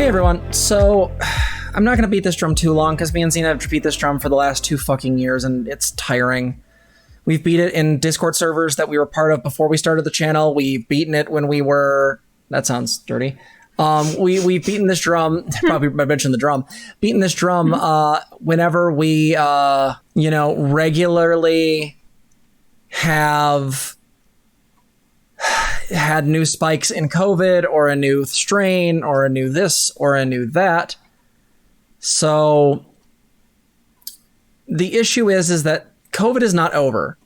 Hey everyone, so I'm not going to beat this drum too long because me and Zena have beat this drum for the last 2 fucking years and it's tiring. We've beat it in Discord servers that we were part of before we started the channel. We've beaten it when we were... That sounds dirty. We've beaten this drum... Probably mentioned the drum. Beaten this drum whenever we, regularly have had new spikes in COVID or a new strain or a new this or a new that. So the issue is that COVID is not over.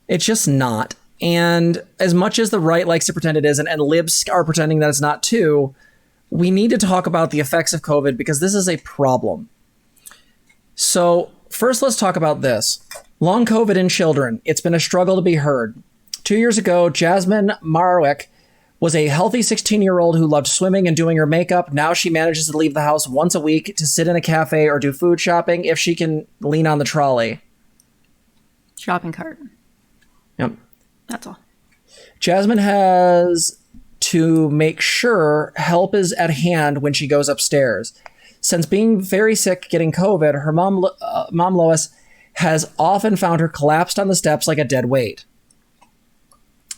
It's just not. And as much as the right likes to pretend it is, and libs are pretending that it's not too, we need to talk about the effects of COVID because this is a problem. So first, let's talk about this. Long COVID in children. It's been a struggle to be heard. 2 years ago, Jasmine Marwick was a healthy 16-year-old who loved swimming and doing her makeup. Now she manages to leave the house once a week to sit in a cafe or do food shopping if she can lean on the trolley. Shopping cart. Yep. That's all. Jasmine has to make sure help is at hand when she goes upstairs. Since being very sick, getting COVID, her mom Lois has often found her collapsed on the steps like a dead weight.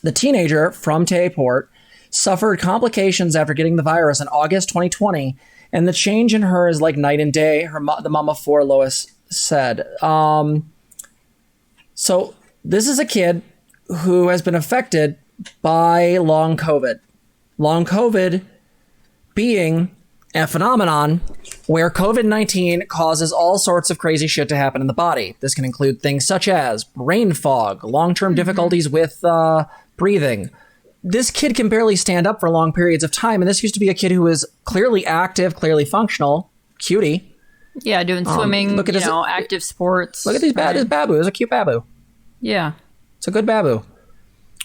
The teenager from Tayport suffered complications after getting the virus in August 2020, and the change in her is like night and day, the mom of 4, Lois, said. So this is a kid who has been affected by long COVID. Long COVID being a phenomenon where COVID-19 causes all sorts of crazy shit to happen in the body. This can include things such as brain fog, long-term difficulties with breathing. This kid can barely stand up for long periods of time, and this used to be a kid who was clearly active, clearly functional, cutie. Yeah, doing swimming, look at active sports. Look at this babu. It's a cute babu. Yeah. It's a good babu.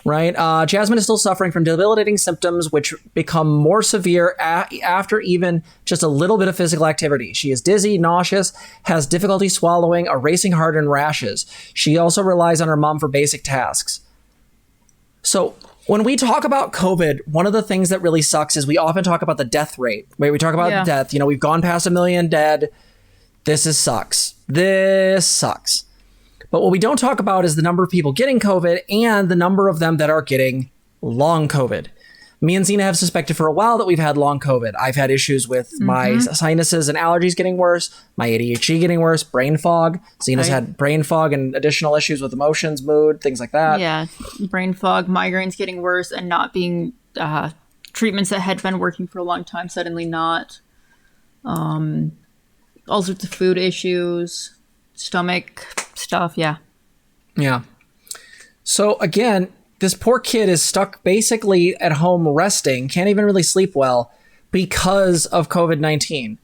Right? Jasmine is still suffering from debilitating symptoms which become more severe after even just a little bit of physical activity. She is dizzy, nauseous, has difficulty swallowing, a racing heart, and rashes. She also relies on her mom for basic tasks. So when we talk about COVID, one of the things that really sucks is we often talk about the death rate. Right? We talk about death. We've gone past 1 million dead. This sucks. This sucks. But what we don't talk about is the number of people getting COVID and the number of them that are getting long COVID. Me and Zena have suspected for a while that we've had long COVID. I've had issues with my sinuses and allergies getting worse, my ADHD getting worse, brain fog. Zena's had brain fog and additional issues with emotions, mood, things like that. Yeah, brain fog, migraines getting worse, and not being treatments that had been working for a long time, suddenly not. All sorts of food issues, stomach stuff, yeah. So again, this poor kid is stuck basically at home resting, can't even really sleep well because of COVID-19.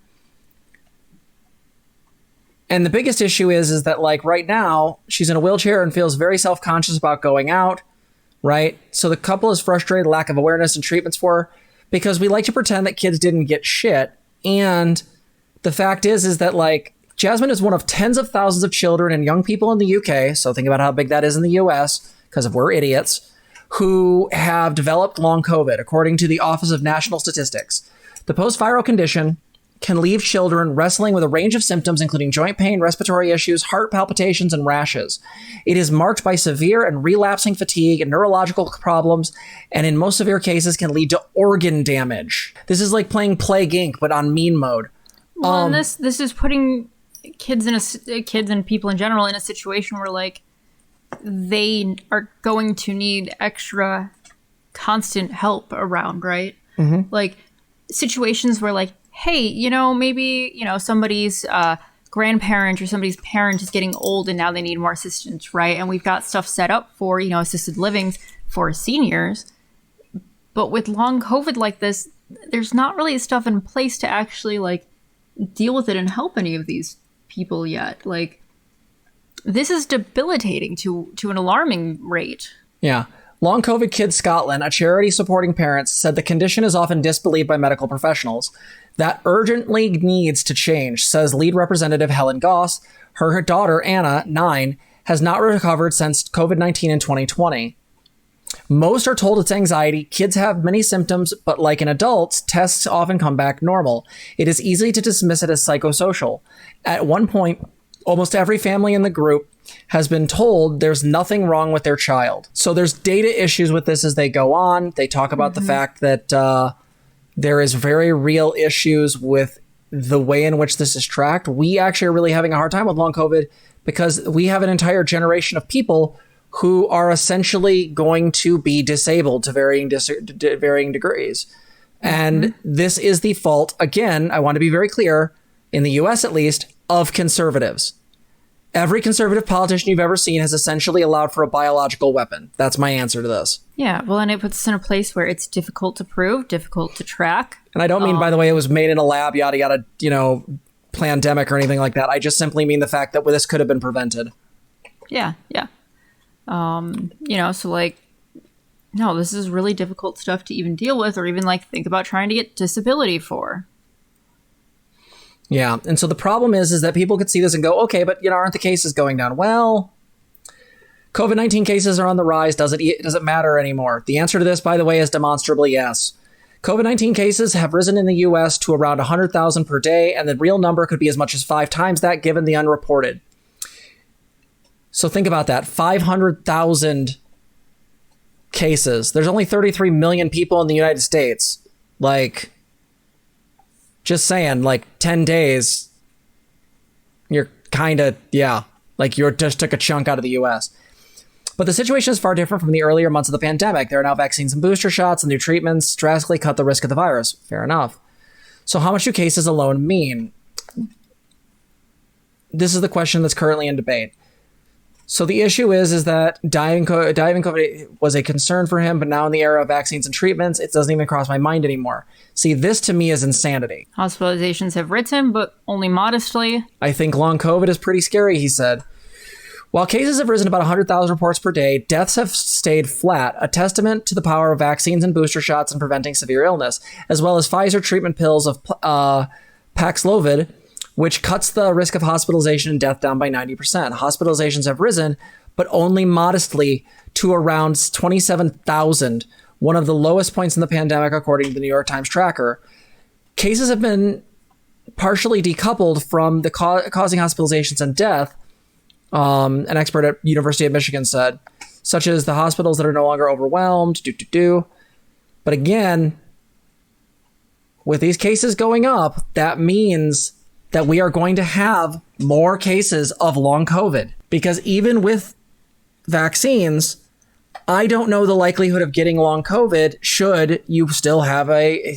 And the biggest issue is that like right now, she's in a wheelchair and feels very self-conscious about going out, right? So the couple is frustrated, lack of awareness and treatments for her because we like to pretend that kids didn't get shit. And the fact is that like, Jasmine is one of tens of thousands of children and young people in the UK, so think about how big that is in the US, because we're idiots, who have developed long COVID, according to the Office of National Statistics. The post-viral condition can leave children wrestling with a range of symptoms, including joint pain, respiratory issues, heart palpitations, and rashes. It is marked by severe and relapsing fatigue and neurological problems, and in most severe cases can lead to organ damage. This is like playing Plague Inc., but on mean mode. Well, and this is putting kids and people in general in a situation where like they are going to need extra constant help around, right? Like situations where like, hey, maybe somebody's grandparent or somebody's parent is getting old and now they need more assistance, right? And we've got stuff set up for assisted livings for seniors, but with long COVID like this, there's not really stuff in place to actually like deal with it and help any of these people yet. Like, this is debilitating to an alarming rate. Yeah. Long COVID Kids Scotland, a charity supporting parents, said the condition is often disbelieved by medical professionals. That urgently needs to change, says lead representative Helen Goss. Her daughter, Anna, 9, has not recovered since COVID-19 in 2020. Most are told it's anxiety. Kids have many symptoms, but like in adults, tests often come back normal. It is easy to dismiss it as psychosocial. At one point, almost every family in the group has been told there's nothing wrong with their child. So there's data issues with this as they go on. They talk about the fact that there is very real issues with the way in which this is tracked. We actually are really having a hard time with long COVID because we have an entire generation of people who are essentially going to be disabled to varying degrees. And this is the fault, again, I want to be very clear, in the US at least, of conservatives. Every conservative politician you've ever seen has essentially allowed for a biological weapon. That's my answer to this. Yeah, well, and it puts us in a place where it's difficult to prove, difficult to track. And I don't mean, by the way, it was made in a lab, yada, yada, pandemic or anything like that. I just simply mean the fact that this could have been prevented. Yeah. So like, no, this is really difficult stuff to even deal with or even like think about trying to get disability for. Yeah. And so the problem is that people could see this and go, okay, but aren't the cases going down? Well, COVID-19 cases are on the rise. Does it matter anymore? The answer to this, by the way, is demonstrably yes. COVID-19 cases have risen in the US to around 100,000 per day, and the real number could be as much as 5 times that given the unreported. So think about that, 500,000 cases. There's only 33 million people in the United States. Like, just saying, like 10 days, you're kind of, like you just took a chunk out of the US. But the situation is far different from the earlier months of the pandemic. There are now vaccines and booster shots, and new treatments drastically cut the risk of the virus. Fair enough. So how much do cases alone mean? This is the question that's currently in debate. So the issue is that dying of COVID was a concern for him, but now in the era of vaccines and treatments, it doesn't even cross my mind anymore. See, this to me is insanity. Hospitalizations have risen, but only modestly. I think long COVID is pretty scary, he said. While cases have risen about 100,000 reports per day, deaths have stayed flat, a testament to the power of vaccines and booster shots in preventing severe illness, as well as Pfizer treatment pills of Paxlovid, which cuts the risk of hospitalization and death down by 90%. Hospitalizations have risen, but only modestly to around 27,000, one of the lowest points in the pandemic, according to the New York Times tracker. Cases have been partially decoupled from the causing hospitalizations and death, an expert at University of Michigan said, such as the hospitals that are no longer overwhelmed, But again, with these cases going up, that means that we are going to have more cases of long COVID. Because even with vaccines, I don't know the likelihood of getting long COVID should you still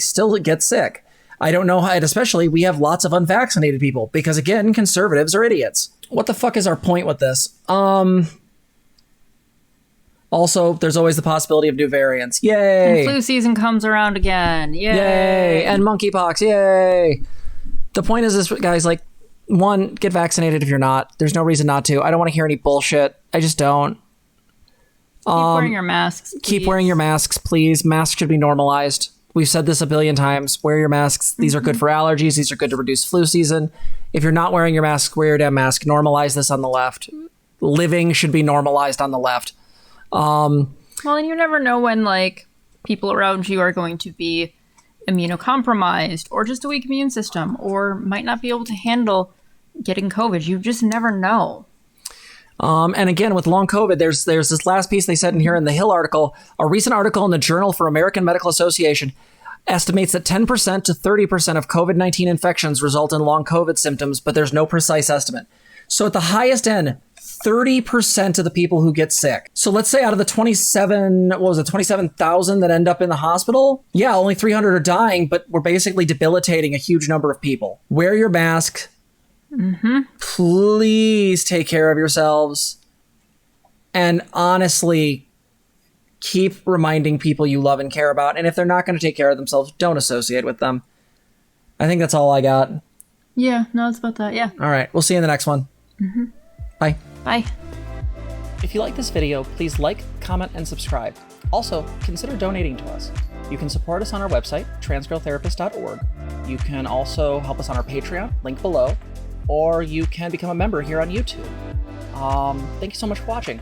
still get sick. I don't know how, and especially we have lots of unvaccinated people because again, conservatives are idiots. What the fuck is our point with this? Also, there's always the possibility of new variants. Yay! And flu season comes around again. Yay! And monkeypox. Yay! The point is this, guys, like, one, get vaccinated if you're not. There's no reason not to. I don't want to hear any bullshit. I just don't. Keep wearing your masks, please. Keep wearing your masks, please. Masks should be normalized. We've said this a billion times. Wear your masks. These are good for allergies. These are good to reduce flu season. If you're not wearing your mask, wear your damn mask. Normalize this on the left. Living should be normalized on the left. Well, and you never know when, like, people around you are going to be immunocompromised or just a weak immune system or might not be able to handle getting COVID. You just never know. And again, with long COVID, there's this last piece they said in here in the Hill article. A recent article in the Journal for American Medical Association estimates that 10% to 30% of COVID-19 infections result in long COVID symptoms, but there's no precise estimate. So at the highest end, 30% of the people who get sick. So let's say out of the 27,000 that end up in the hospital, yeah, only 300 are dying, but we're basically debilitating a huge number of people. Wear your mask. Please take care of yourselves. And honestly, keep reminding people you love and care about. And if they're not going to take care of themselves, don't associate with them. I think that's all I got. Yeah, no, it's about that, yeah. All right, we'll see you in the next one. Bye. Bye. If you like this video, please like, comment, and subscribe. Also, consider donating to us. You can support us on our website, transgirltherapist.org. You can also help us on our Patreon, link below, or you can become a member here on YouTube. Thank you so much for watching.